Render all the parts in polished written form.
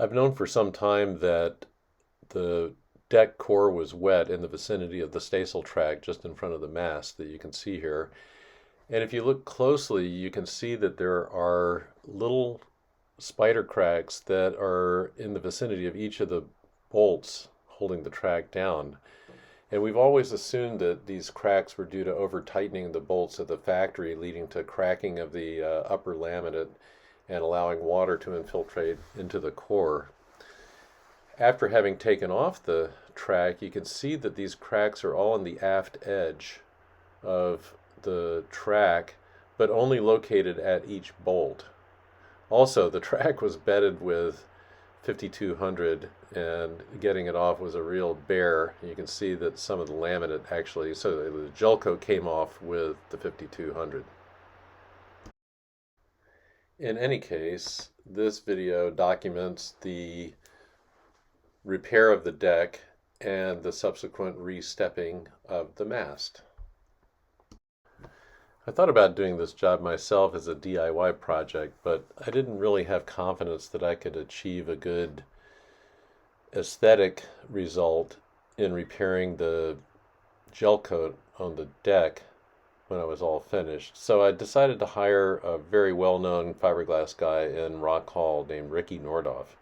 I've known for some time that the deck core was wet in the vicinity of the staysail track just in front of the mast that you can see here. And if you look closely, you can see that there are little spider cracks that are in the vicinity of each of the bolts holding the track down. And we've always assumed that these cracks were due to over tightening the bolts at the factory, leading to cracking of the upper laminate and allowing water to infiltrate into the core. After having taken off the track, you can see that these cracks are all on the aft edge of the track, but only located at each bolt. Also, the track was bedded with 5200, and getting it off was a real bear. You can see that some of the laminate actually, so the gel coat came off with the 5200. In any case, this video documents the repair of the deck and the subsequent re-stepping of the mast. I thought about doing this job myself as a DIY project, but I didn't really have confidence that I could achieve a good aesthetic result in repairing the gel coat on the deck when I was all finished. So I decided to hire a very well-known fiberglass guy in Rock Hall named Ricky Nordoff.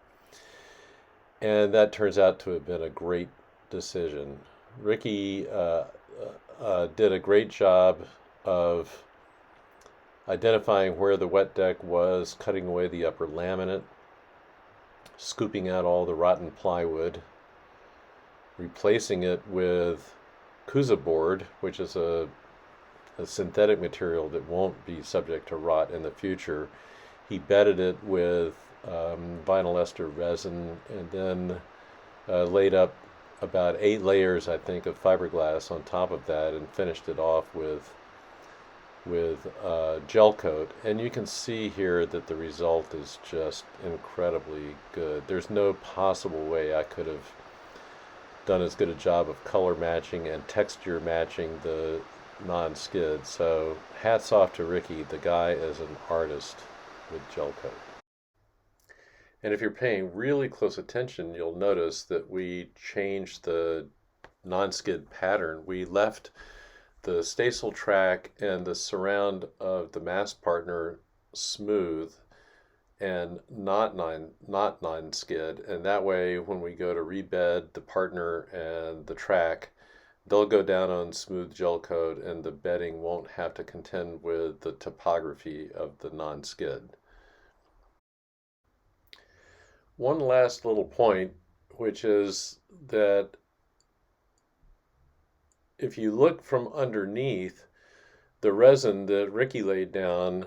And that turns out to have been a great decision. Ricky did a great job of identifying where the wet deck was, cutting away the upper laminate, scooping out all the rotten plywood, replacing it with Kusa board, which is a synthetic material that won't be subject to rot in the future. He bedded it with vinyl ester resin, and then laid up about 8 layers, I think, of fiberglass on top of that, and finished it off with gel coat. And you can see here that the result is just incredibly good. There's no possible way I could have done as good a job of color matching and texture matching the non-skid. So hats off to Ricky. The guy is an artist with gel coat. And if you're paying really close attention, you'll notice that we changed the non-skid pattern. We left the staysail track and the surround of the mast partner smooth and not non-skid, and that way when we go to rebed the partner and the track, they'll go down on smooth gel coat, and the bedding won't have to contend with the topography of the non-skid. One last little point, which is that if you look from underneath, the resin that Ricky laid down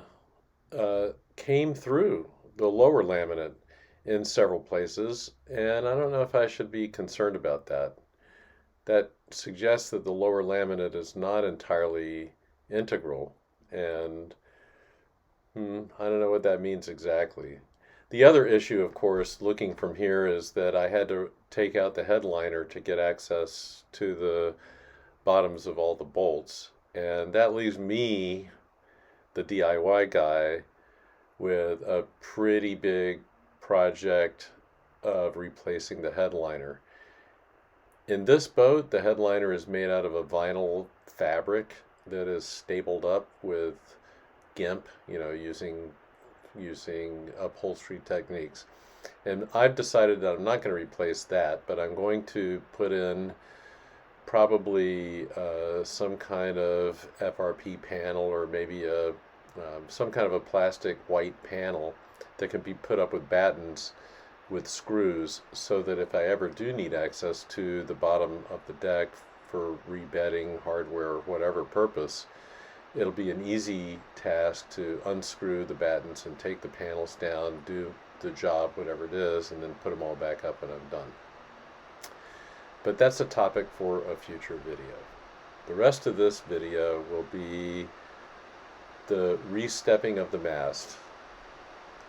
came through the lower laminate in several places, and I don't know if I should be concerned about that. That suggests that the lower laminate is not entirely integral, and I don't know what that means exactly. The other issue, of course, looking from here, is that I had to take out the headliner to get access to the bottoms of all the bolts, and that leaves me, the DIY guy, with a pretty big project of replacing the headliner. In this boat, the headliner is made out of a vinyl fabric that is stapled up with GIMP, using upholstery techniques. And I've decided that I'm not going to replace that, but I'm going to put in probably some kind of FRP panel, or maybe some kind of a plastic white panel that can be put up with battens with screws, so that if I ever do need access to the bottom of the deck for rebedding, hardware, or whatever purpose, it'll be an easy task to unscrew the battens and take the panels down, do the job, whatever it is, and then put them all back up, and I'm done. But that's a topic for a future video. The rest of this video will be the re-stepping of the mast.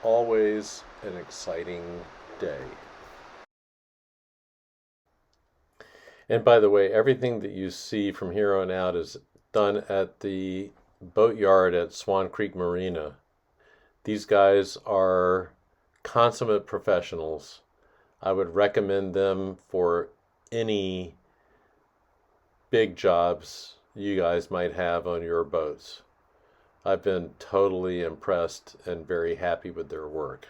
Always an exciting day. And by the way, everything that you see from here on out is done at the boatyard at Swan Creek Marina. These guys are consummate professionals. I would recommend them for any big jobs you guys might have on your boats. I've been totally impressed and very happy with their work.